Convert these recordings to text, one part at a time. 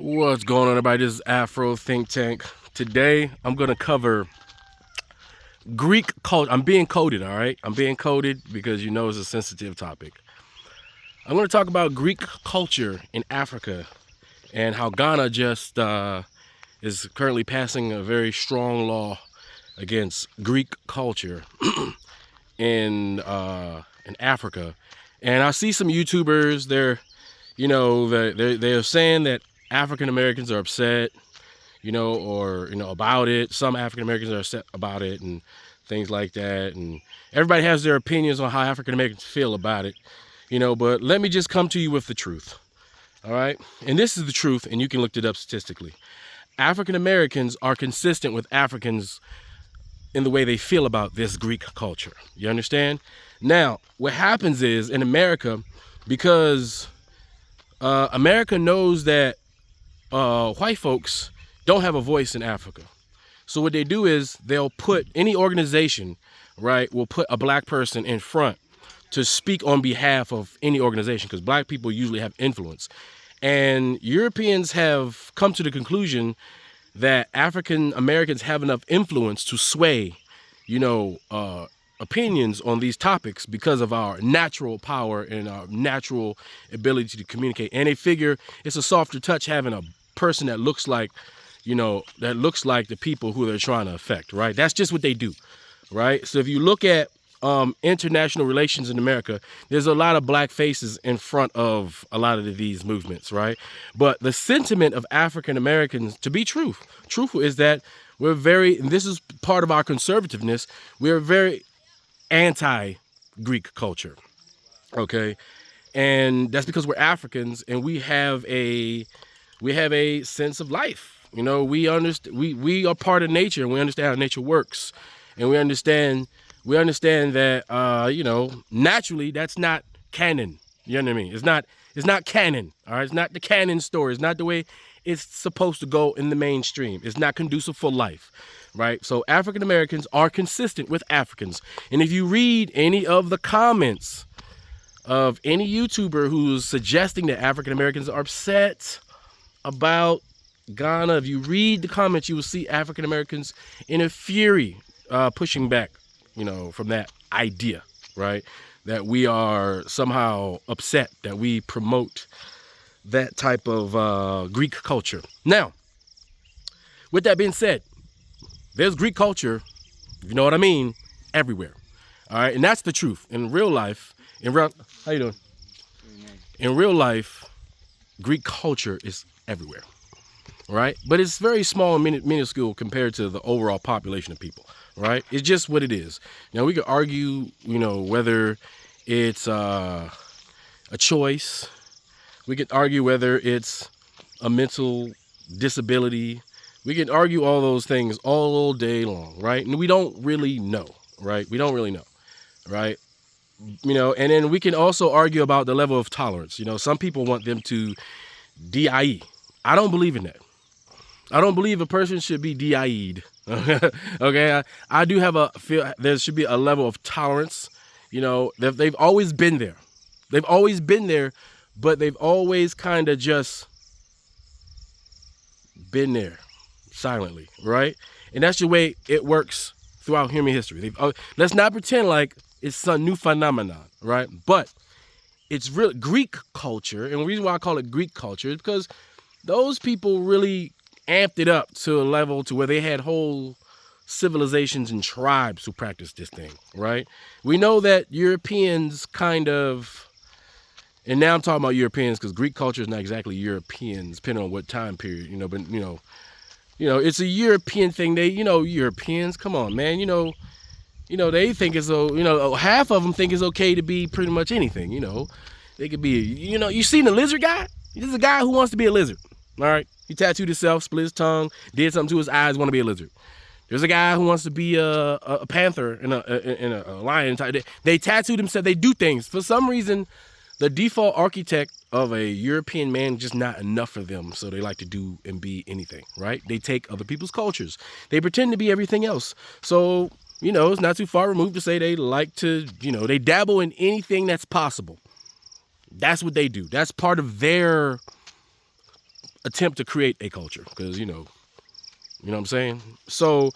What's going on, everybody? This is Afro Think Tank. Today, I'm going to cover Greek culture. I'm being coded, all right? I'm being coded because you know it's a sensitive topic. I'm going to talk about Greek culture in Africa and how Ghana just is currently passing a very strong law against Greek culture in Africa. And I see some YouTubers. They're saying that African Americans are upset, about it. Some African Americans are upset about it and things like that. And everybody has their opinions on how African Americans feel about it, but let me just come to you with the truth. All right. And this is the truth, and you can look it up statistically. African Americans are consistent with Africans in the way they feel about this Greek culture. You understand? Now, what happens is in America, because America knows that white folks don't have a voice in Africa. So what they do is they'll put any organization, right, will put a black person in front to speak on behalf of any organization because black people usually have influence. And Europeans have come to the conclusion that African Americans have enough influence to sway, opinions on these topics because of our natural power and our natural ability to communicate. And they figure it's a softer touch having a person that looks like the people who they're trying to affect, right? That's just what they do, right? So if you look at international relations in America, there's a lot of black faces in front of a lot of these movements, right? But the sentiment of African Americans, to be truthful, is that and this is part of our conservativeness, we're very anti-Greek culture, okay? And that's because we're Africans and we have a sense of life. We understand we are part of nature and we understand how nature works. And we understand that naturally that's not canon. You know what I mean? It's not canon. All right. It's not the canon story. It's not the way it's supposed to go in the mainstream. It's not conducive for life. Right. So African Americans are consistent with Africans. And if you read any of the comments of any YouTuber who's suggesting that African Americans are upset about Ghana, if you read the comments, you will see African Americans in a fury pushing back, from that idea, right? That we are somehow upset that we promote that type of Greek culture. Now, with that being said, there's Greek culture, if you know what I mean, everywhere. All right, and that's the truth. In real life, how you doing? In real life, Greek culture is everywhere. Right? But it's very small and minuscule compared to the overall population of people, right? It's just what it is. Now, we could argue, whether it's a choice. We could argue whether it's a mental disability. We can argue all those things all day long, right? And we don't really know, right? We don't really know, right? And then we can also argue about the level of tolerance. Some people want them to DIE. I don't believe in that. I don't believe a person should be DIE'd. Okay, I do feel there should be a level of tolerance. They've always been there. They've always been there, but they've always kind of just been there silently, right? And that's the way it works throughout human history. Let's not pretend like it's some new phenomenon, right? But it's real Greek culture, and the reason why I call it Greek culture is because those people really amped it up to a level to where they had whole civilizations and tribes who practiced this thing, right? We know that Europeans kind of, and now I'm talking about Europeans because Greek culture is not exactly Europeans, depending on what time period, but it's a European thing. Europeans, come on, man, they think it's half of them think it's okay to be pretty much anything, They could be, you seen the lizard guy? This is a guy who wants to be a lizard, all right? He tattooed himself, split his tongue, did something to his eyes, want to be a lizard. There's a guy who wants to be a panther and a lion. They tattooed themselves. They do things. For some reason, the default architect of a European man is just not enough for them. So they like to do and be anything, right? They take other people's cultures. They pretend to be everything else. So, it's not too far removed to say they like to, they dabble in anything that's possible. That's what they do. That's part of their attempt to create a culture, because you know what I'm saying. So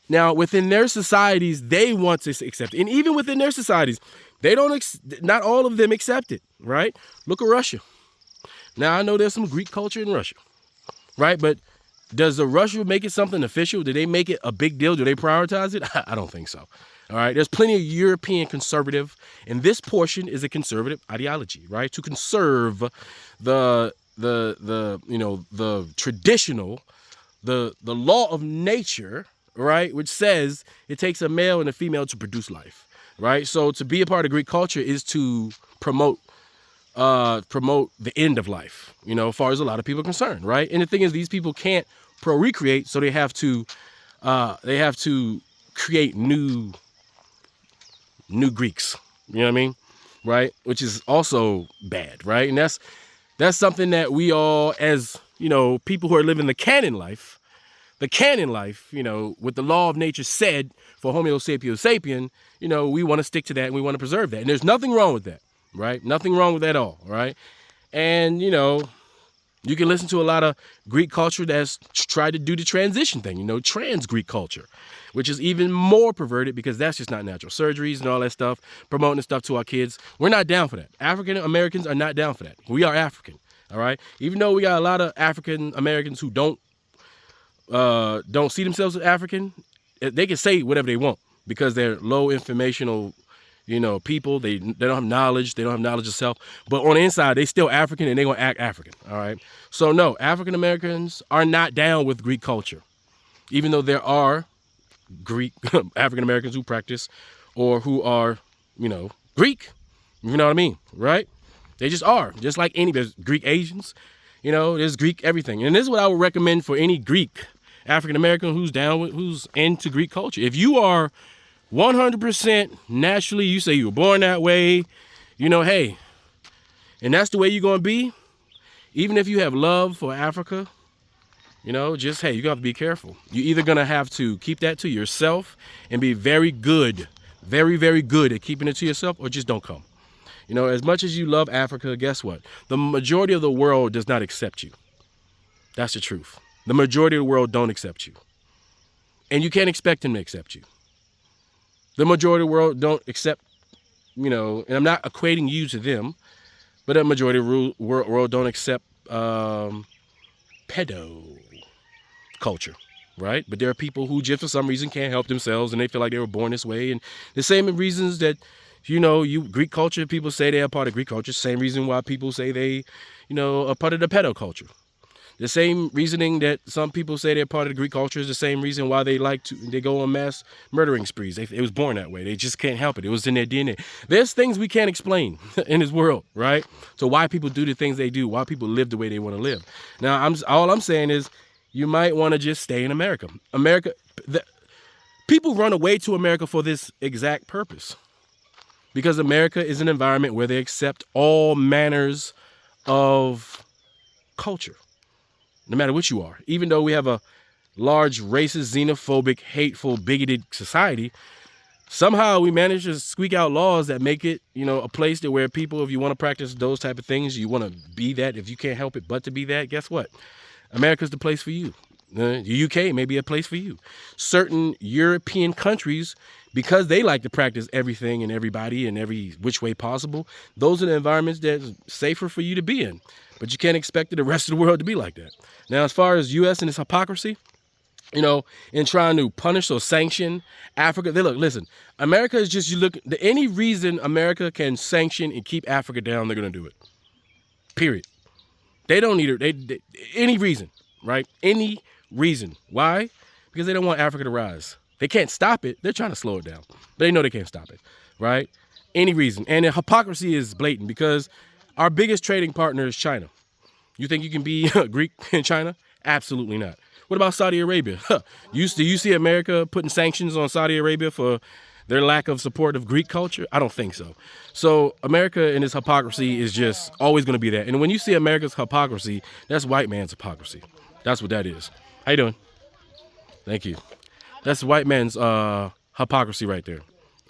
now within their societies, they want to accept it, and even within their societies, they don't. Not all of them accept it, right? Look at Russia. Now I know there's some Greek culture in Russia, right? But does the Russia make it something official? Do they make it a big deal? Do they prioritize it? I don't think so. All right. There's plenty of European conservative, and this portion is a conservative ideology, right? To conserve the traditional, the law of nature, right? Which says it takes a male and a female to produce life, right? So to be a part of Greek culture is to promote the end of life, as far as a lot of people are concerned, right? And the thing is, these people can't recreate, so they have to create new Greeks, you know what I mean? Right? Which is also bad, right? And that's something that we all, as, people who are living the canon life, with the law of nature said for Homo sapiens sapien, we want to stick to that and we want to preserve that. And there's nothing wrong with that, right? Nothing wrong with that at all, right? And, you can listen to a lot of Greek culture that's tried to do the transition thing, trans Greek culture, which is even more perverted because that's just not natural surgeries and all that stuff, promoting stuff to our kids. We're not down for that. African Americans are not down for that. We are African, all right? Even though we got a lot of African Americans who don't see themselves as African, they can say whatever they want because they're low informational people. They don't have knowledge. They don't have knowledge of self. But on the inside, they still African and they're going to act African. All right. So no, African Americans are not down with Greek culture, even though there are Greek African Americans who practice or who are, Greek. You know what I mean? Right. They just are, just like there's Greek Asians, there's Greek everything. And this is what I would recommend for any Greek African American who's into Greek culture. If you are 100% naturally, you say you were born that way, hey, and that's the way you're going to be, even if you have love for Africa, hey, you're going to have to be careful. You're either going to have to keep that to yourself and be very good, very, very good at keeping it to yourself, or just don't come. As much as you love Africa, guess what? The majority of the world does not accept you. That's the truth. The majority of the world don't accept you. And you can't expect them to accept you. The majority of the world don't accept, and I'm not equating you to them, but the majority of the world don't accept pedo culture, right? But there are people who just for some reason can't help themselves and they feel like they were born this way. And the same reasons that, Greek culture, people say they're part of Greek culture, same reason why people say they, are part of the pedo culture. The same reasoning that some people say they're part of the Greek culture is the same reason why they go on mass murdering sprees. It was born that way. They just can't help it. It was in their DNA. There's things we can't explain in this world, right? So why people do the things they do, why people live the way they want to live. Now, all I'm saying is you might want to just stay in America. People run away to America for this exact purpose. Because America is an environment where they accept all manners of culture. No matter what you are, even though we have a large racist, xenophobic, hateful, bigoted society, somehow we manage to squeak out laws that make it, a place where people, if you want to practice those type of things, you want to be that, if you can't help it but to be that, guess what? America's the place for you. The UK may be a place for you. Certain European countries, because they like to practice everything and everybody in every which way possible, those are the environments that's safer for you to be in. But you can't expect the rest of the world to be like that. Now, as far as U.S. and its hypocrisy, in trying to punish or sanction Africa, listen, America is just, any reason America can sanction and keep Africa down, they're going to do it. Period. They don't need it. Any reason, right? Any reason. Why? Because they don't want Africa to rise. They can't stop it. They're trying to slow it down. But they know they can't stop it, right? Any reason. And the hypocrisy is blatant because our biggest trading partner is China. You think you can be Greek in China? Absolutely not. What about Saudi Arabia? Do you see America putting sanctions on Saudi Arabia for their lack of support of Greek culture? I don't think so. So America and its hypocrisy is just always going to be that. And when you see America's hypocrisy, that's white man's hypocrisy. That's what that is. How you doing? Thank you. That's white man's hypocrisy right there.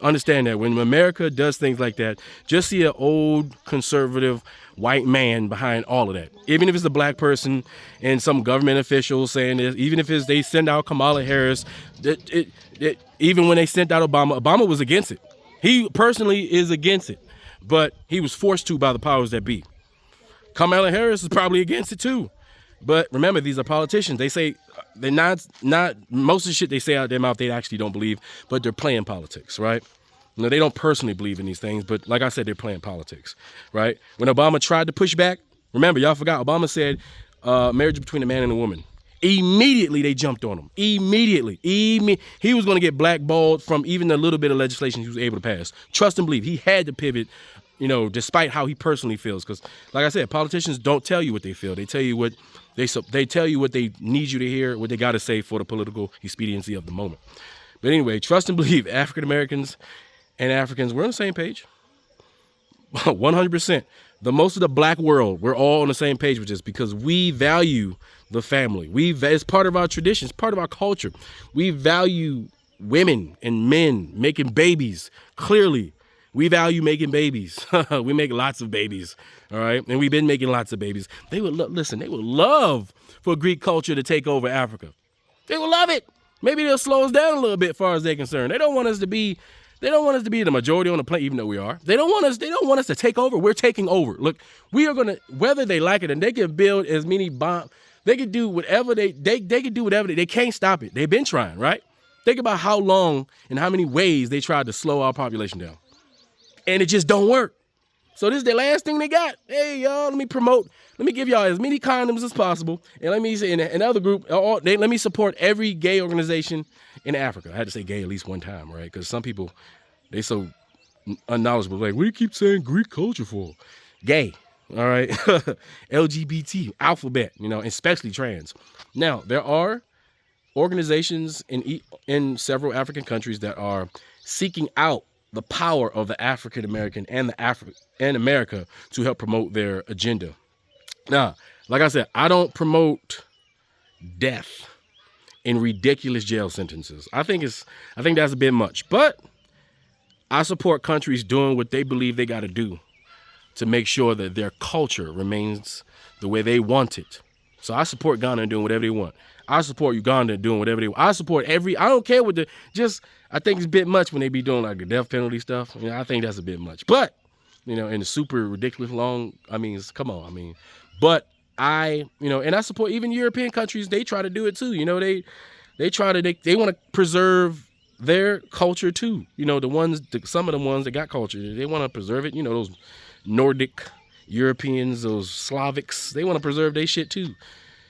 Understand that when America does things like that, just see an old conservative white man behind all of that. Even if it's a black person and some government official saying this, even if it's they send out Kamala Harris, even when they sent out Obama, Obama was against it. He personally is against it, but he was forced to by the powers that be. Kamala Harris is probably against it too. But remember, these are politicians. They say they're not most of the shit they say out their mouth they actually don't believe, but they're playing politics, right? No, they don't personally believe in these things, but like I said, they're playing politics, right? When Obama tried to push back, remember, y'all forgot, Obama said marriage between a man and a woman. Immediately, they jumped on him. Immediately. He was going to get blackballed from even the little bit of legislation he was able to pass. Trust and believe. He had to pivot, despite how he personally feels. Because, like I said, politicians don't tell you what they feel. They tell you what they tell you what they need you to hear, what they got to say for the political expediency of the moment. But anyway, trust and believe, African Americans and Africans, we're on the same page. 100%. Most of the black world, we're all on the same page with this because we value the family. It's part of our tradition. It's part of our culture. We value women and men making babies. Clearly, we value making babies. We make lots of babies, all right? And we've been making lots of babies. They would love for Greek culture to take over Africa. They would love it. Maybe they'll slow us down a little bit as far as they're concerned. They don't want us to be the majority on the planet, even though we are. They don't want us to take over. We're taking over. Look, we are gonna, whether they like it, and they can build as many bombs. They can do whatever they can do whatever they can't stop it. They've been trying, right? Think about how long and how many ways they tried to slow our population down. And it just don't work. So this is the last thing they got. Hey, y'all, let me give y'all as many condoms as possible. And let me say, in another group, let me support every gay organization in Africa. I had to say gay at least one time, right? Because some people, they so unknowledgeable. Like, what do you keep saying Greek culture for? Gay, all right? LGBT, alphabet, especially trans. Now, there are organizations in several African countries that are seeking out the power of the African American and America to help promote their agenda. Now, like I said, I don't promote death in ridiculous jail sentences. I think that's a bit much, but I support countries doing what they believe they got to do to make sure that their culture remains the way they want it. So I support Ghana doing whatever they want. I support Uganda doing whatever they want. I support I don't care what I think it's a bit much when they be doing like the death penalty stuff. I think that's a bit much. But, in the super ridiculous long, come on. But and I support even European countries, they try to do it too. They want to preserve their culture too. Some of the ones that got culture, they want to preserve it. Those Nordic Europeans, those Slavics, they want to preserve their shit too.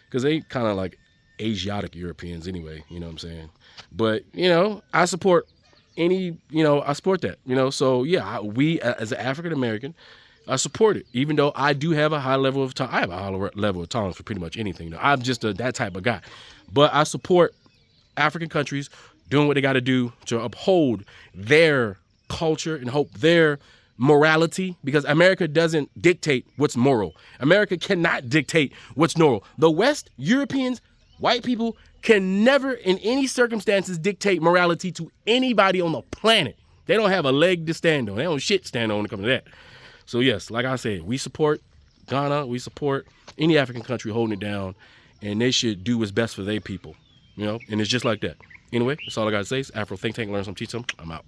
Because they kind of like Asiatic Europeans anyway, you know what I'm saying? But, I support I support that, So yeah, we as an African American, I support it, even though I do have a high level of tolerance for pretty much anything. I'm just that type of guy. But I support African countries doing what they got to do to uphold their culture and hope their morality, because America doesn't dictate what's moral. America cannot dictate what's moral. The West, Europeans, white people can never in any circumstances dictate morality to anybody on the planet. They don't have a leg to stand on. They don't shit stand on when it comes to that. So yes, like I said, we support Ghana. We support any African country holding it down, and they should do what's best for their people, and it's just like that. Anyway, that's all I got to say. It's Afro Think Tank, learn some, teach some. I'm out.